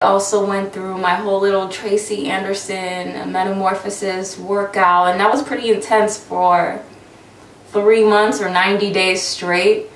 Also went through my whole little Tracy Anderson Metamorphosis workout, and that was pretty intense for 3 months or 90 days straight,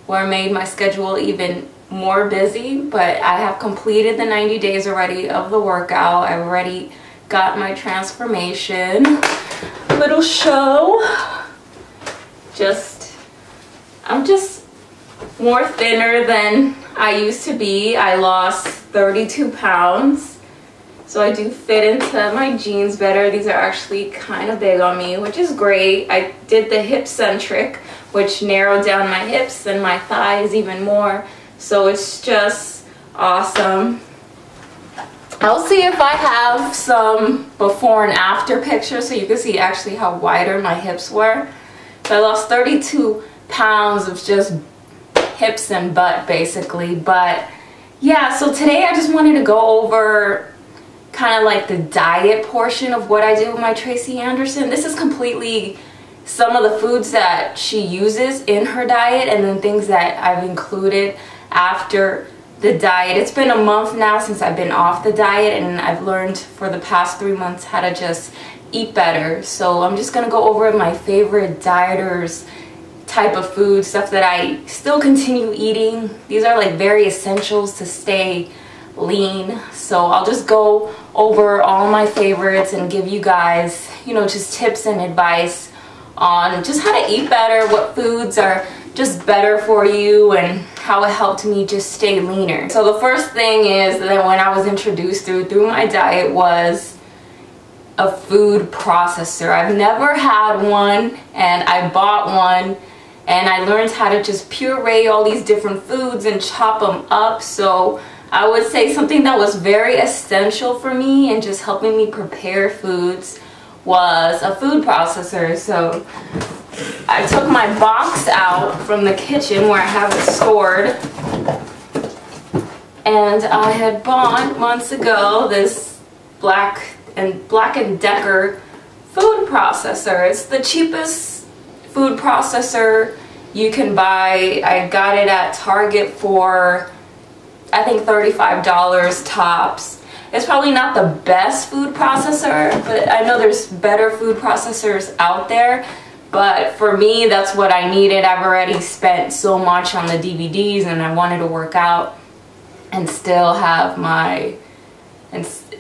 where I made my schedule even more busy. But I have completed the 90 days already of the workout. I already got my transformation. Little show. I'm just more thinner than I used to be. I lost 32 pounds, so I do fit into my jeans better. These are actually kind of big on me, which is great. I did the hip centric, which narrowed down my hips and my thighs even more, so it's just awesome. I'll see if I have some before and after pictures so you can see actually how wider my hips were. So I lost 32 pounds of just hips and butt basically. But yeah, so today I just wanted to go over kind of like the diet portion of what I do with my Tracy Anderson. This is completely some of the foods that she uses in her diet and then things that I've included after the diet. It's been a month now since I've been off the diet, and I've learned for the past 3 months how to just eat better. So I'm just gonna go over my favorite dieters type of food, stuff that I still continue eating. These are like very essentials to stay lean. So I'll just go over all my favorites and give you guys, you know, just tips and advice on just how to eat better, what foods are just better for you, and how it helped me just stay leaner. So the first thing is that when I was introduced through my diet was a food processor. I've never had one, and I bought one, and I learned how to just puree all these different foods and chop them up. So I would say something that was very essential for me and just helping me prepare foods was a food processor. So I took my box out from the kitchen where I have it stored, and I had bought months ago this Black & Decker food processor. It's the cheapest food processor you can buy. I got it at Target for I think $35 tops. It's probably not the best food processor, but I know there's better food processors out there. But for me, that's what I needed. I've already spent so much on the DVDs, and I wanted to work out and still have my,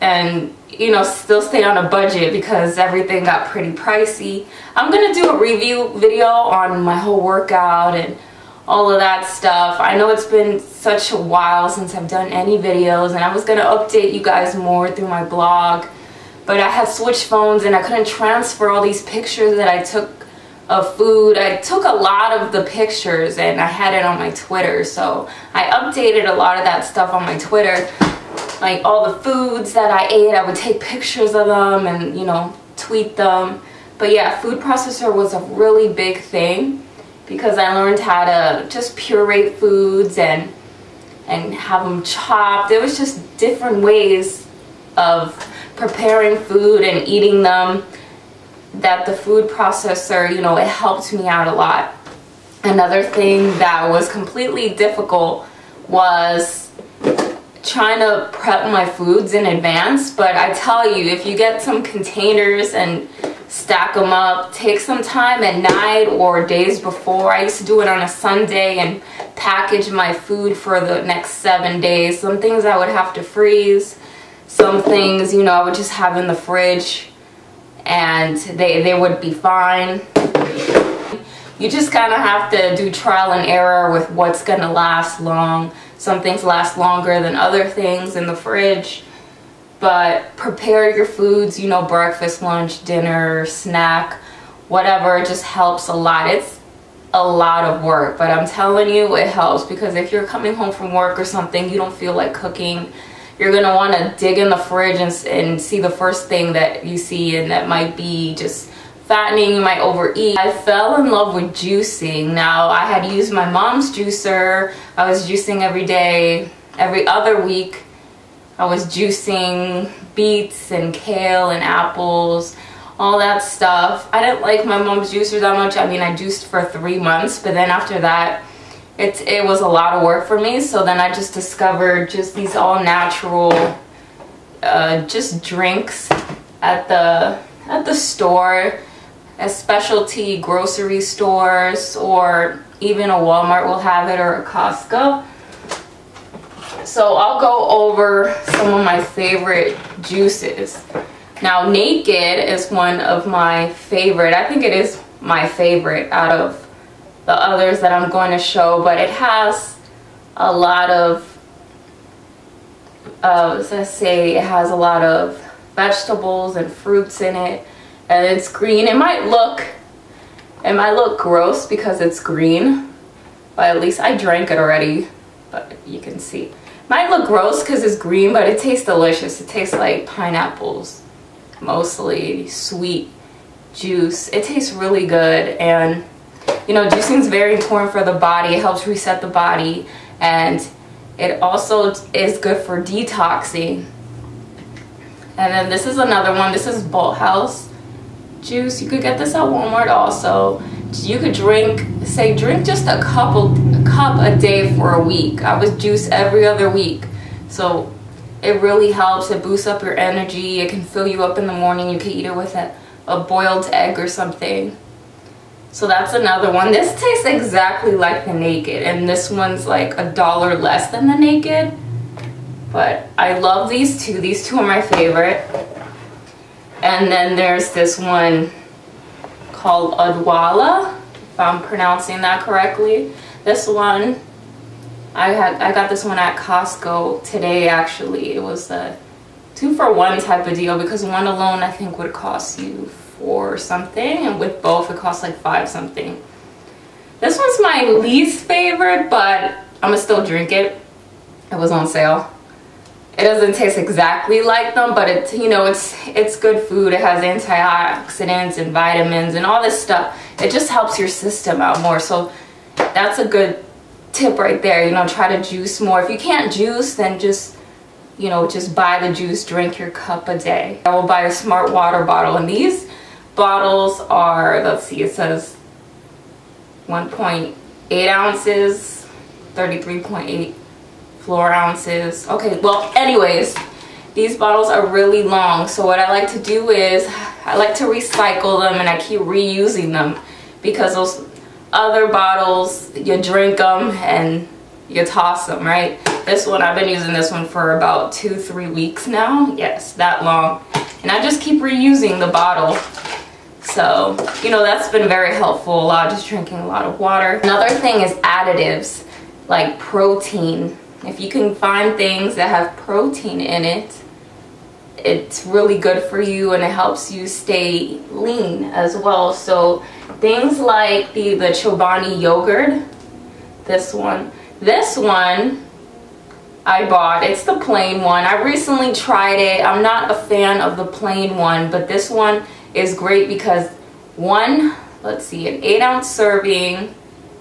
and you know, still stay on a budget because everything got pretty pricey. I'm gonna do a review video on my whole workout and all of that stuff. I know it's been such a while since I've done any videos, and I was gonna update you guys more through my blog, but I had switched phones and I couldn't transfer all these pictures that I took of food. I took a lot of the pictures and I had it on my Twitter, so I updated a lot of that stuff on my Twitter. Like all the foods that I ate, I would take pictures of them and, you know, tweet them. But yeah, food processor was a really big thing because I learned how to just puree foods and have them chopped. There was just different ways of preparing food and eating them that the food processor, you know, it helped me out a lot. Another thing that was completely difficult was trying to prep my foods in advance. But I tell you, if you get some containers and stack them up, take some time at night or days before. I used to do it on a Sunday and package my food for the next 7 days. Some things I would have to freeze, some things, you know, I would just have in the fridge and they would be fine. You just kind of have to do trial and error with what's gonna last long. Some things last longer than other things in the fridge. But prepare your foods, you know, breakfast, lunch, dinner, snack, whatever. It just helps a lot. It's a lot of work, but I'm telling you, it helps, because if you're coming home from work or something, you don't feel like cooking, you're gonna want to dig in the fridge and see the first thing that you see, and that might be just fattening. You might overeat. I fell in love with juicing. Now, I had used my mom's juicer. I was juicing every day. Every other week I was juicing beets and kale and apples, all that stuff. I didn't like my mom's juicer that much. I mean, I juiced for 3 months, but then after that, it was a lot of work for me. So then I just discovered just these all natural just drinks at the store, at specialty grocery stores, or even a Walmart will have it, or a Costco. So I'll go over some of my favorite juices. Now, Naked is one of my favorite. I think it is my favorite out of the others that I'm going to show, but it has a lot of, let's say it has a lot of vegetables and fruits in it, and it's green. It might look gross because it's green, but at least I drank it already, but you can see. It might look gross because it's green, but it tastes delicious. It tastes like pineapples, mostly sweet juice. It tastes really good, and you know, juicing is very important for the body. It helps reset the body, and it also is good for detoxing. And then this is another one. This is Bolthouse Juice. You could get this at Walmart also. You could drink just a cup a day for a week. I would juice every other week. So it really helps. It boosts up your energy. It can fill you up in the morning. You can eat it with a boiled egg or something. So that's another one. This tastes exactly like the Naked, and this one's like $1 less than the Naked. But I love these two. These two are my favorite. And then there's this one called Adwala, if I'm pronouncing that correctly. This one, I got this one at Costco today actually. It was a 2-for-1 type of deal, because one alone I think would cost you $4 something, and with both it costs like $5 something. This one's my least favorite, but I'm gonna still drink it. It was on sale. It doesn't taste exactly like them, but it's, you know, it's good food. It has antioxidants and vitamins and all this stuff. It just helps your system out more. So that's a good tip right there. You know, try to juice more. If you can't juice, then just, you know, just buy the juice, drink your cup a day. I will buy a Smart water bottle, and these bottles are, let's see, it says 1.8 ounces, 33.8 floor ounces. Okay, well, anyways, these bottles are really long, so what I like to do is I like to recycle them, and I keep reusing them, because those other bottles, you drink them and you toss them, right? This one, I've been using this one for about 2-3 weeks now. Yes, that long. And I just keep reusing the bottle. So, you know, that's been very helpful. Just drinking a lot of water. Another thing is additives, like protein. If you can find things that have protein in it, it's really good for you, and it helps you stay lean as well. So things like the Chobani Yogurt, this one I bought. It's the plain one. I recently tried it. I'm not a fan of the plain one, but this one is great because an 8-ounce serving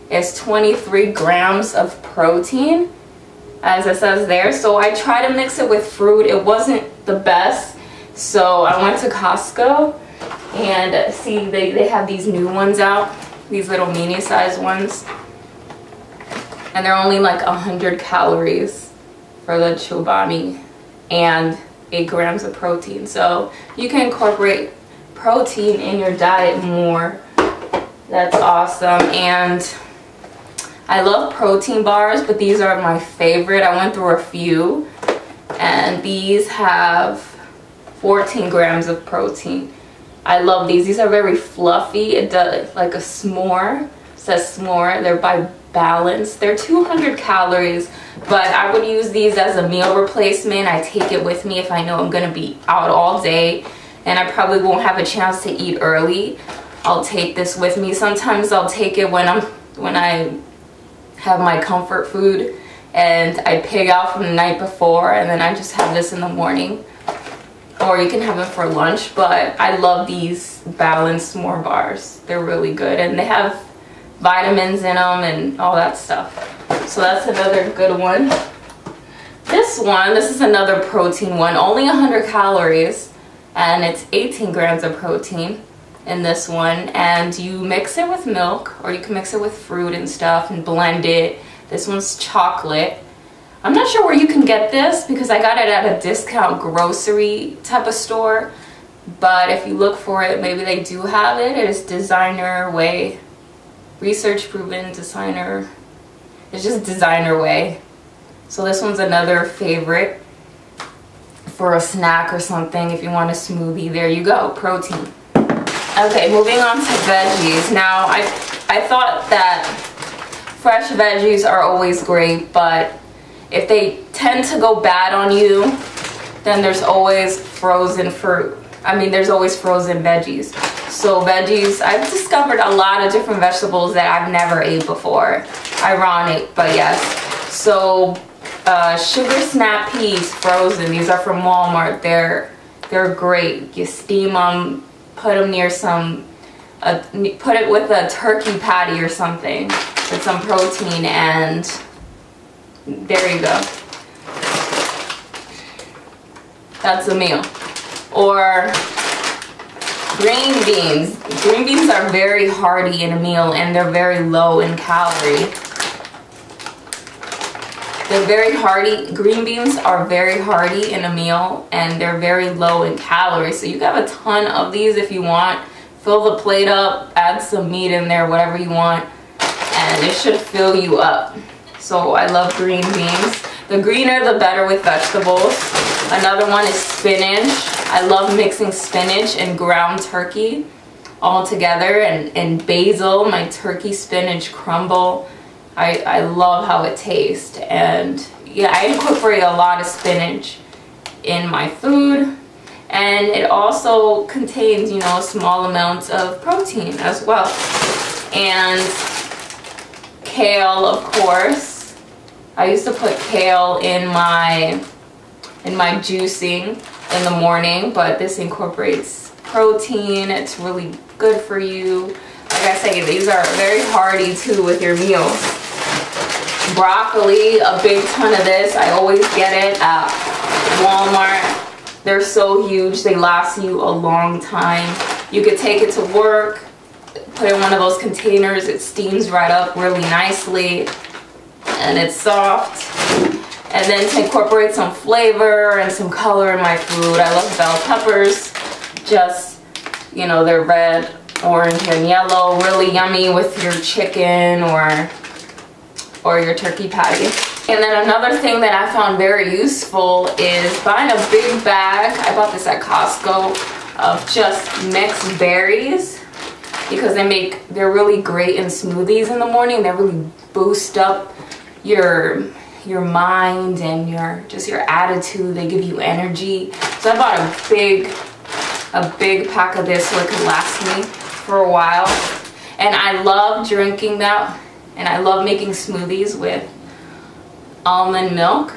is 23 grams of protein, as it says there. So I tried to mix it with fruit. It wasn't the best, so I went to Costco, and see, they have these new ones out, these little mini size ones, and they're only like 100 calories for the Chobani and 8 grams of protein. So you can incorporate protein in your diet more. That's awesome. And I love protein bars, but these are my favorite. I went through a few, and these have 14 grams of protein. I love these. These are very fluffy. It does like a s'more. It says s'more. They're by Balance. They're 200 calories, but I would use these as a meal replacement. I take it with me if I know I'm gonna be out all day and I probably won't have a chance to eat early. I'll take this with me. Sometimes I'll take it when I have my comfort food and I pig out from the night before, and then I just have this in the morning. Or you can have it for lunch, but I love these Balance s'more bars. They're really good, and they have vitamins in them and all that stuff. So that's another good one. This is another protein one, only 100 calories, and it's 18 grams of protein in this one. And you mix it with milk, or you can mix it with fruit and stuff and blend it. This one's chocolate. I'm not sure where you can get this because I got it at a discount grocery type of store. But if you look for it, maybe they do have it. It is designer whey. Research proven designer. It's just designer whey. So this one's another favorite for a snack or something. If you want a smoothie, there you go, protein. Okay, moving on to veggies. Now, I thought that fresh veggies are always great, but if they tend to go bad on you, then there's always frozen fruit. I mean, there's always frozen veggies. So veggies, I've discovered a lot of different vegetables that I've never ate before. Ironic, but yes. So sugar snap peas, frozen. These are from Walmart. They're great. You steam them, put them near put it with a turkey patty or something with some protein, and there you go. That's a meal. Or green beans. Green beans are very hearty in a meal, and they're very low in calorie. They're very hearty. Green beans are very hearty in a meal, and they're very low in calories. So you can have a ton of these if you want. Fill the plate up, add some meat in there, whatever you want, and it should fill you up. So I love green beans. The greener the better with vegetables. Another one is spinach. I love mixing spinach and ground turkey all together, and basil, my turkey spinach crumble. I love how it tastes, and yeah, I incorporate a lot of spinach in my food, and it also contains, you know, small amounts of protein as well. And kale, of course. I used to put kale in my juicing in the morning, but this incorporates protein. It's really good for you. Like I say, these are very hearty too with your meals. Broccoli, a big ton of this. I always get it at Walmart. They're so huge, they last you a long time. You could take it to work, put it in one of those containers, it steams right up really nicely, and it's soft. And then to incorporate some flavor and some color in my food, I love bell peppers. Just, you know, they're red, orange, and yellow. Really yummy with your chicken or your turkey patty. And then another thing that I found very useful is buying a big bag. I bought this at Costco of just mixed berries, because they're really great in smoothies in the morning. They really boost up your mind and your attitude. They give you energy. So I bought a big pack of this so it could last me for a while. And I love drinking that, and I love making smoothies with almond milk.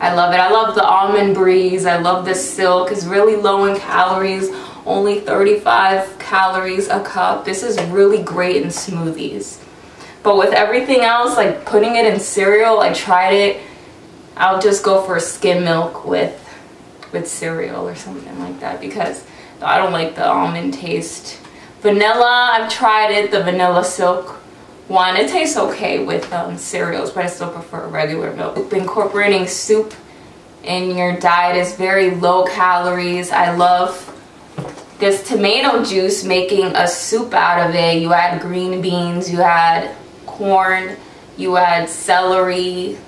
I love it. I love the almond breeze. I love the silk. It's really low in calories, only 35 calories a cup. This is really great in smoothies. But with everything else, like putting it in cereal, I tried it. I'll just go for skim milk with cereal or something like that, because I don't like the almond taste. Vanilla, I've tried it, the vanilla silk one. It tastes okay with cereals, but I still prefer regular milk. Incorporating soup in your diet is very low calories. I love this tomato juice, making a soup out of it. You add green beans, you add corn, you add celery,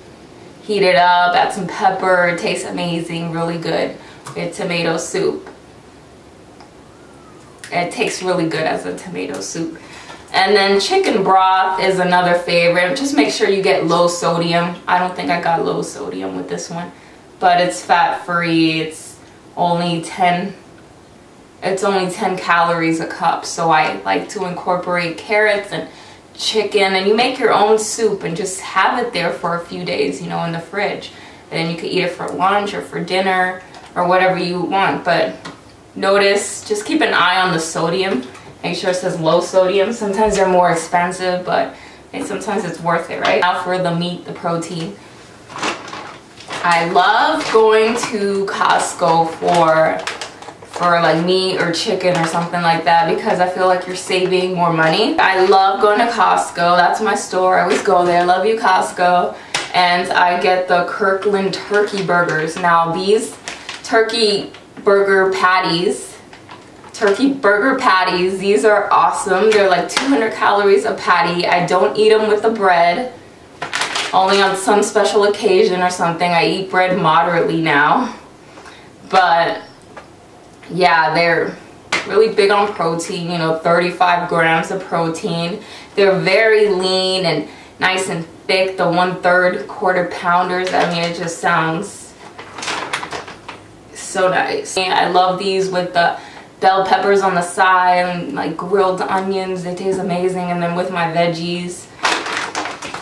heat it up, add some pepper. It tastes amazing, really good with tomato soup. It tastes really good as a tomato soup. And then chicken broth is another favorite. Just make sure you get low sodium. I don't think I got low sodium with this one, but it's fat free. It's only 10 calories a cup. So I like to incorporate carrots and chicken, and you make your own soup and just have it there for a few days, you know, in the fridge. And then you can eat it for lunch or for dinner or whatever you want. But notice, just keep an eye on the sodium. Make sure it says low sodium. Sometimes they're more expensive, but sometimes it's worth it, right? Now for the meat, the protein. I love going to Costco for for like meat or chicken or something like that, because I feel like you're saving more money. I love going to Costco. That's my store. I always go there. Love you, Costco. And I get the Kirkland turkey burgers. Now these turkey burger patties, these are awesome. They're like 200 calories a patty. I don't eat them with the bread. Only on some special occasion or something. I eat bread moderately now. But yeah, they're really big on protein, you know, 35 grams of protein. They're very lean and nice and thick, the 1/3 quarter pounders. I mean, it just sounds so nice. And I love these with the bell peppers on the side and like grilled onions. They taste amazing. And then with my veggies.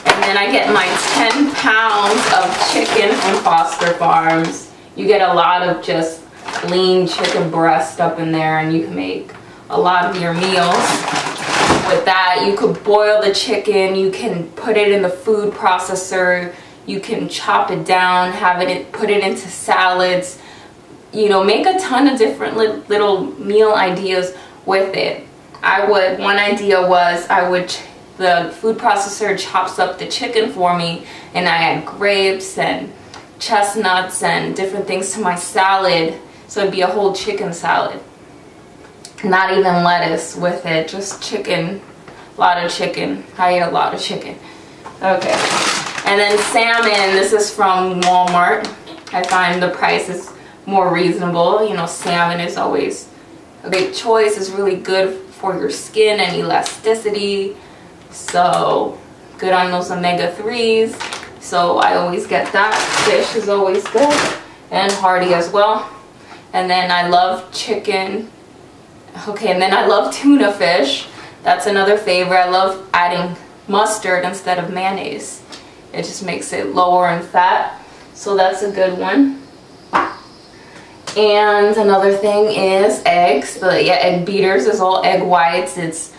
And then I get my 10 pounds of chicken from Foster Farms. You get a lot of just lean chicken breast up in there, and you can make a lot of your meals with that. You could boil the chicken, you can put it in the food processor, you can chop it down, put it into salads, you know, make a ton of different little meal ideas with it. One idea was the food processor chops up the chicken for me, and I add grapes and chestnuts and different things to my salad. So it'd be a whole chicken salad. Not even lettuce with it, just chicken. A lot of chicken. I eat a lot of chicken. Okay. And then salmon, this is from Walmart. I find the price is more reasonable. You know, salmon is always a great choice. It's really good for your skin and elasticity. So good on those omega-3s. So I always get that. Fish is always good. And hearty as well. And then I love chicken. Okay, and then I love tuna fish. That's another favorite. I love adding mustard instead of mayonnaise. It just makes it lower in fat. So that's a good one. And another thing is eggs. The egg beaters is all egg whites. It's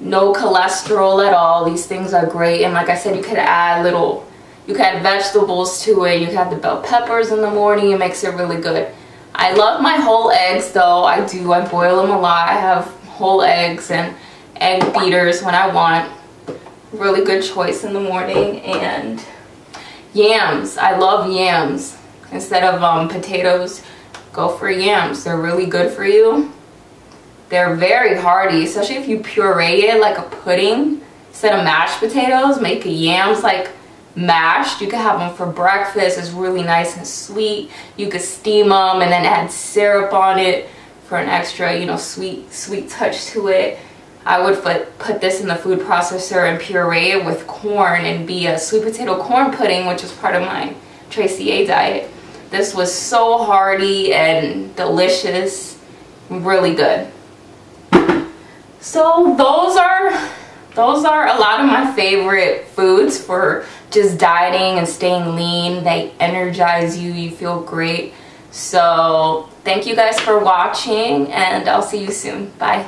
no cholesterol at all. These things are great. And like I said, you could add vegetables to it. You could add the bell peppers in the morning. It makes it really good. I love my whole eggs though. I boil them a lot. I have whole eggs and egg beaters when I want. Really good choice in the morning. And yams. I love yams. Instead of potatoes, go for yams. They're really good for you. They're very hearty, especially if you puree it like a pudding. Instead of mashed potatoes, make yams like mashed. You could have them for breakfast. It's really nice and sweet. You could steam them and then add syrup on it for an extra, you know, sweet touch to it. I would put this in the food processor and puree it with corn and be a sweet potato corn pudding, which is part of my Tracy A diet. This was so hearty and delicious, really good. So those are a lot of my favorite foods for just dieting and staying lean. They energize you. You feel great. So thank you guys for watching, and I'll see you soon. Bye.